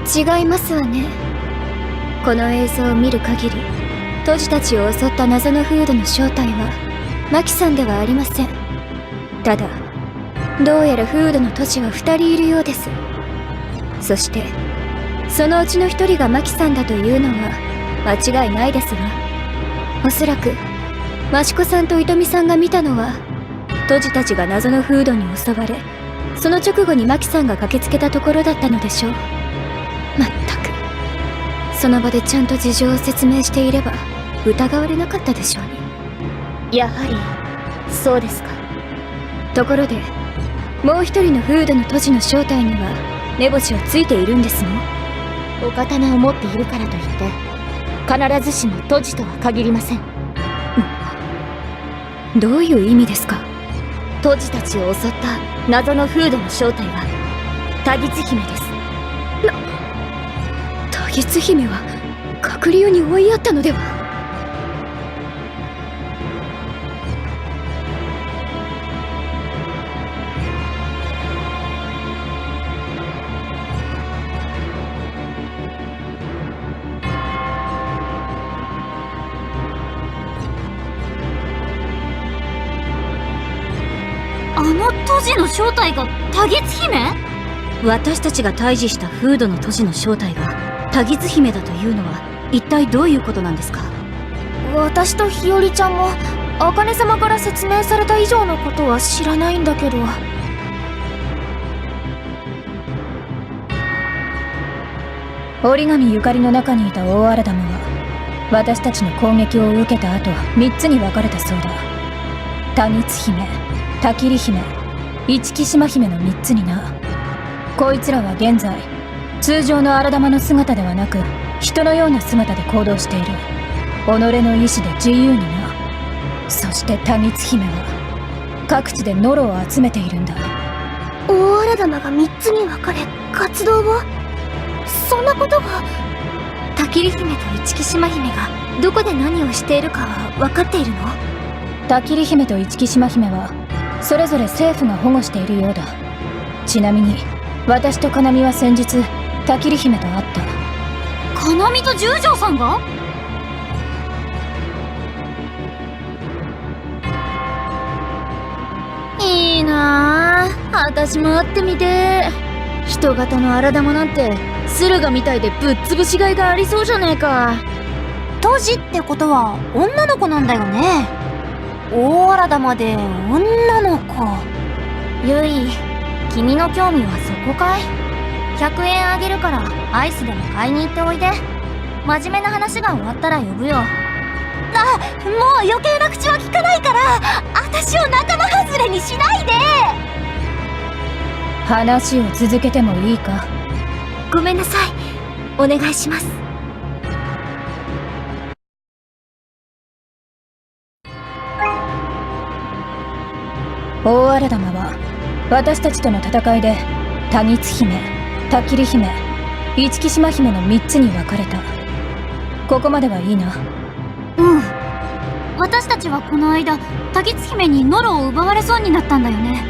違いますわね。この映像を見る限り、トジたちを襲った謎のフードの正体はマキさんではありません。ただどうやらフードのトジは2人いるようです。そしてそのうちの1人がマキさんだというのは間違いないですが、おそらく益子さんと糸美さんが見たのはトジたちが謎のフードに襲われ、その直後にマキさんが駆けつけたところだったのでしょう。まったく、その場でちゃんと事情を説明していれば疑われなかったでしょうに。やはりそうですか。ところでもう一人のフードのトジの正体には目星はついているんですの？お刀を持っているからといって必ずしもトジとは限りません。どういう意味ですか？トジたちを襲った謎のフードの正体はタギツ姫です。タギツ姫は隔離に追いやったのでは？あのトジの正体がタギツ姫？私たちが退治したフードのトジの正体がタギツ姫だというのは一体どういうことなんですか？私と日和ちゃんも茜様から説明された以上のことは知らないんだけど。折紙ゆかりの中にいた大荒玉は私たちの攻撃を受けた後3つに分かれたそうだ。タギツ姫、タキリ姫、一木島姫の3つにな。こいつらは現在通常の荒玉の姿ではなく人のような姿で行動している。己の意志で自由にな。そしてタギツ姫は各地でノロを集めているんだ。大荒玉が3つに分かれ活動を？そんなことが？タキリ姫と一木島姫がどこで何をしているかは分かっているの？タキリ姫と一木島姫はそれぞれ政府が保護しているようだ。ちなみに私とカナミは先日タキリ姫と会った。カナミと十条さんが？いいなあ、私も会ってみて。人型の荒玉なんて駿河みたいでぶっ潰しがいがありそうじゃねえか。トジってことは女の子なんだよね。大荒玉で女の子。ゆい、君の興味はそこかい？100円あげるからアイスでも買いに行っておいで。真面目な話が終わったら呼ぶよ。もう余計な口は聞かないから私を仲間外れにしないで。話を続けてもいいか？ごめんなさい、お願いします。大荒玉は私たちとの戦いでタギツ姫、タキリ姫、一木島姫の3つに分かれた。ここまではいいな。私たちはこの間タギツ姫にノロを奪われそうになったんだよね。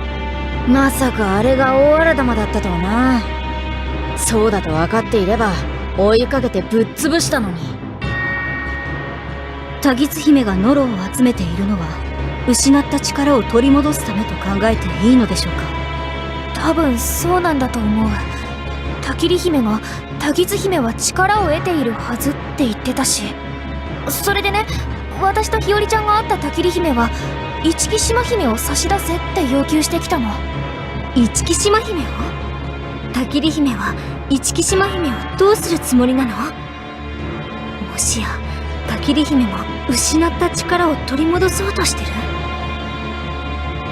まさかあれが大荒玉だったとはな。そうだと分かっていれば追いかけてぶっ潰したのに。タギツ姫がノロを集めているのは失った力を取り戻すためと考えていいのでしょうか？多分そうなんだと思う。タキリ姫がタギツ姫は力を得ているはずって言ってたし、それでね、私と日和ちゃんが会ったタキリ姫は一木島姫を差し出せって要求してきたの。一木島姫を？タキリ姫は一木島姫をどうするつもりなの？もしやタキリ姫も失った力を取り戻そうとしてる？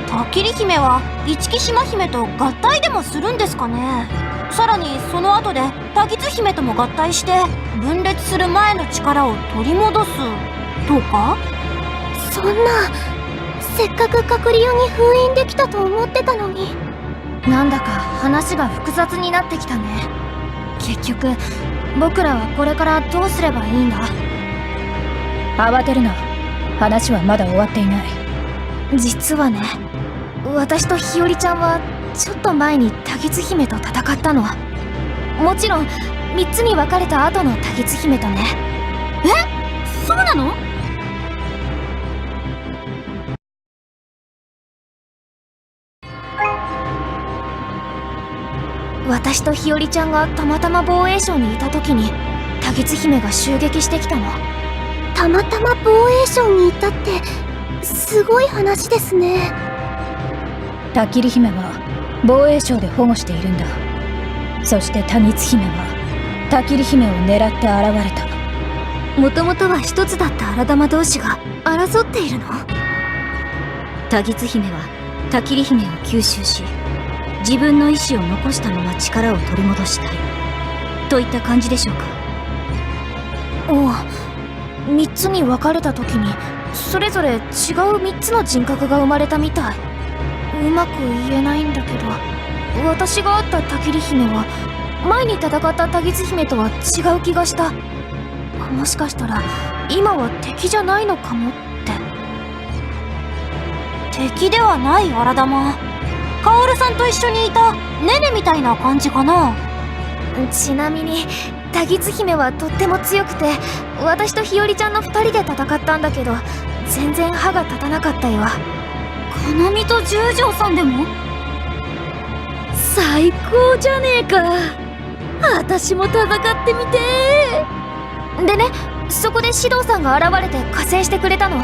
タキリ姫は一木島姫と合体でもするんですかね。さらにその後でタギツ姫とも合体して分裂する前の力を取り戻すとか？そんな、せっかく隔離用に封印できたと思ってたのに。なんだか話が複雑になってきたね。結局僕らはこれからどうすればいいんだ？慌てるな。話はまだ終わっていない。実はね、私と日和ちゃんはちょっと前にタギツ姫と戦ったの。もちろん3つに分かれた後のタギツ姫とね。そうなの？私と日和ちゃんがたまたま防衛省にいた時にタギツ姫が襲撃してきたの。たまたま防衛省にいたってすごい話ですね。タキリ姫は防衛省で保護しているんだ。そしてタギツ姫はタキリ姫を狙って現れた。もともとは一つだった荒玉同士が争っているの？タギツ姫はタキリ姫を吸収し、自分の意志を残したまま力を取り戻したいといった感じでしょうか。おう、3つに分かれた時にそれぞれ違う3つの人格が生まれたみたい。うまく言えないんだけど、私が会ったタキリ姫は前に戦ったタギツ姫とは違う気がした。もしかしたら今は敵じゃないのかもって。敵ではない荒玉。カオルさんと一緒にいたネネみたいな感じかな。ちなみにタギツ姫はとっても強くて、私と日和ちゃんの2人で戦ったんだけど全然歯が立たなかったよ。カナミと十条さんでも？最高じゃねえか。私も戦ってみてー。でね、そこで指導さんが現れて加勢してくれたの。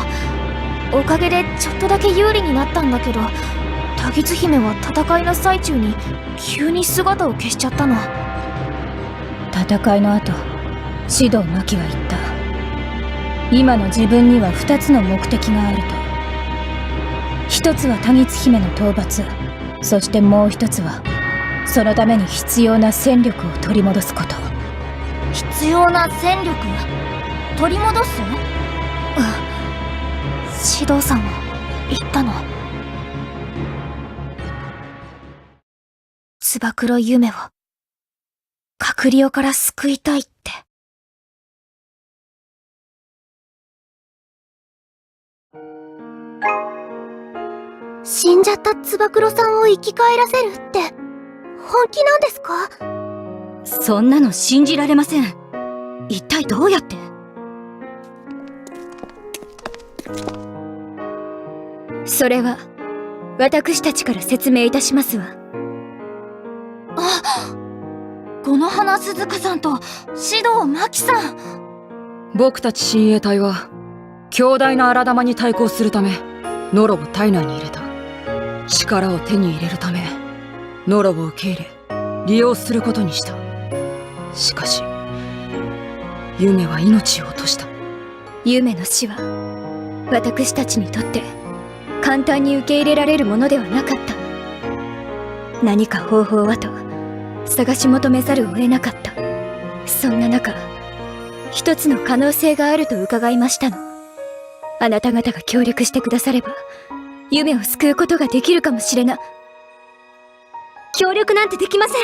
おかげでちょっとだけ有利になったんだけど、タギツ姫は戦いの最中に急に姿を消しちゃったの。戦いの後、指導真希は言った。今の自分には2つの目的があると。1つはタギツ姫の討伐、そしてもう1つはそのために必要な戦力を取り戻すこと。必要な戦力取り戻す？指導さんは言ったの。つば九郎夢を閣僚から救いたいって。死んじゃったつば九郎さんを生き返らせるって本気なんですか？そんなの信じられません。一体どうやって？それは私たちから説明いたしますわ。この花鈴鹿さんと指導真希さん。僕たち親衛隊は強大な荒玉に対抗するためノロを体内に入れた。力を手に入れるためノロを受け入れ利用することにした。しかし夢は命を落とした。夢の死は私たちにとって簡単に受け入れられるものではなかった。何か方法はと探し求めざるを得なかった。そんな中、一つの可能性があると伺いましたの。あなた方が協力してくだされば夢を救うことができるかもしれない。協力なんてできません。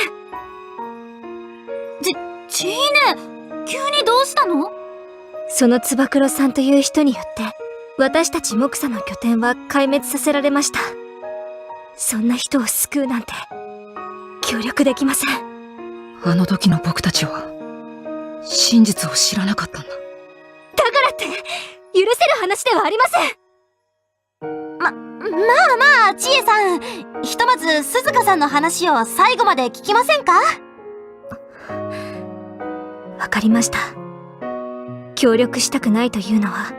ジーネ、急にどうしたの？そのつば九郎さんという人によって私たち木佐の拠点は壊滅させられました。そんな人を救うなんて協力できません。あの時の僕たちは真実を知らなかったんだ。だからって許せる話ではありません。まあ千恵さん、ひとまず鈴鹿さんの話を最後まで聞きませんか？わかりました。協力したくないというのは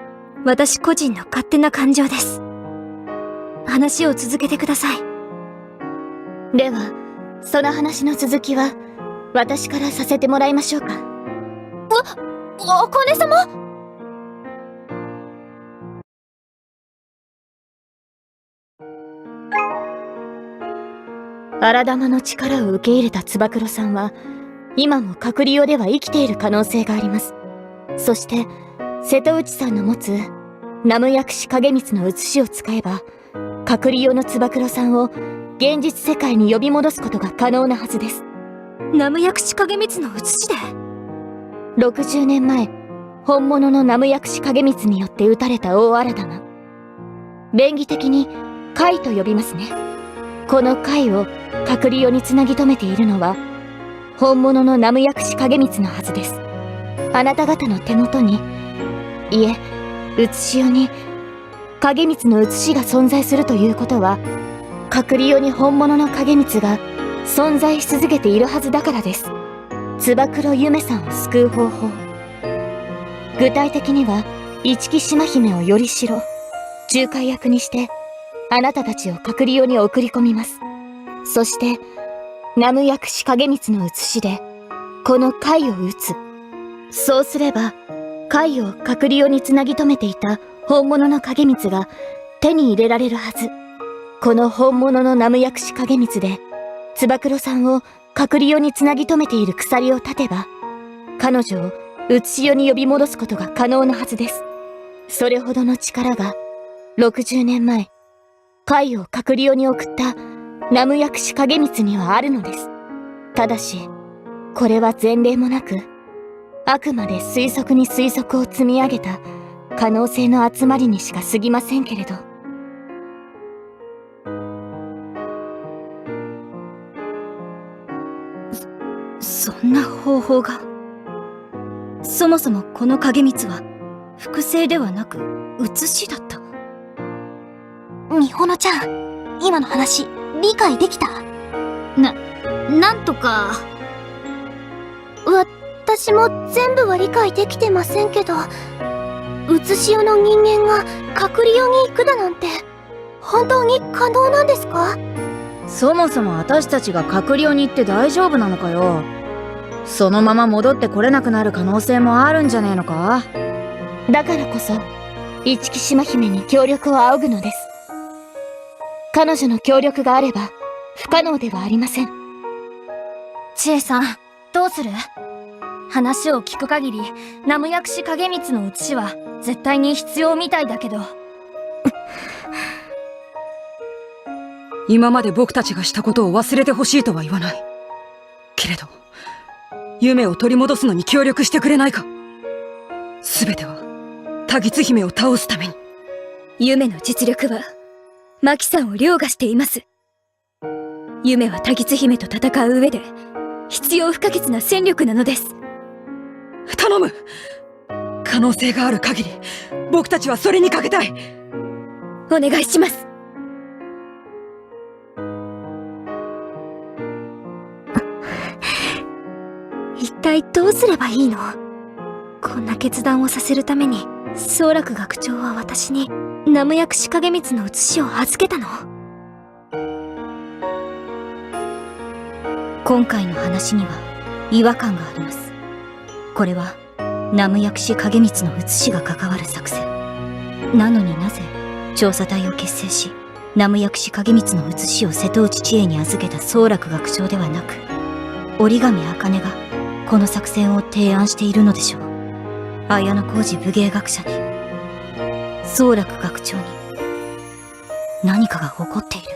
私個人の勝手な感情です。話を続けてください。ではその話の続きは私からさせてもらいましょうか。茜様？荒玉の力を受け入れたつば九郎さんは今も隔離用では生きている可能性があります。そして瀬戸内さんの持つ南無薬師影光の写しを使えば隔離用のつば九郎さんを現実世界に呼び戻すことが可能なはずです。南無薬師影光の写しで60年前、本物の南無薬師影光によって撃たれた大荒玉。便宜的に貝と呼びますね。この貝を隔離用につなぎ止めているのは本物のナムヤクシ影光のはずです。あなた方の手元に、いえ、写し世に影光の写しが存在するということは、隠り世に本物の影光が存在し続けているはずだからです。つば九郎ゆめさんを救う方法。具体的には、一木島姫をよりしろ、仲介役にして、あなたたちを隠り世に送り込みます。そして、ナムヤクシ影光の写しで、この貝を打つ。そうすれば、貝を隠り世につなぎ止めていた本物の影光が手に入れられるはず。この本物のナムヤクシ影光で、つば九郎さんを隠り世につなぎ止めている鎖を立てば、彼女を写し世に呼び戻すことが可能なはずです。それほどの力が、60年前、貝を隠り世に送ったナムヤクシ影光にはあるのです。ただし、これは前例もなく、あくまで推測に推測を積み上げた可能性の集まりにしか過ぎませんけれど。そんな方法が。そもそもこの影光は複製ではなく写しだった。みほのちゃん、今の話理解できた？なんとか。私も全部は理解できてませんけど、写し世の人間が隠り世に行くだなんて本当に可能なんですか？そもそも私たちが隠り世に行って大丈夫なのかよ。そのまま戻ってこれなくなる可能性もあるんじゃねえのか？だからこそ、一木島姫に協力を仰ぐのです。彼女の協力があれば、不可能ではありません。知恵さん、どうする？話を聞く限り、ナムヤクシ影光の写しは絶対に必要みたいだけど。今まで僕たちがしたことを忘れてほしいとは言わない。けれど、夢を取り戻すのに協力してくれないか。すべては、タギツ姫を倒すために。夢の実力は、マキさんを凌駕しています。夢はタギツ姫と戦う上で、必要不可欠な戦力なのです。頼む！可能性がある限り、僕たちはそれにかけたい！お願いします。一体どうすればいいの？こんな決断をさせるために、宗楽学長は私に、ナムヤクシ影光の写しを預けたの？今回の話には違和感があります。これはナムヤクシ影光の写しが関わる作戦。なのになぜ調査隊を結成し、ナムヤクシ影光の写しを瀬戸内知恵に預けた宗楽学長ではなく、折紙茜がこの作戦を提案しているのでしょう。綾小路武芸学者に、宗楽学長に何かが起こっている。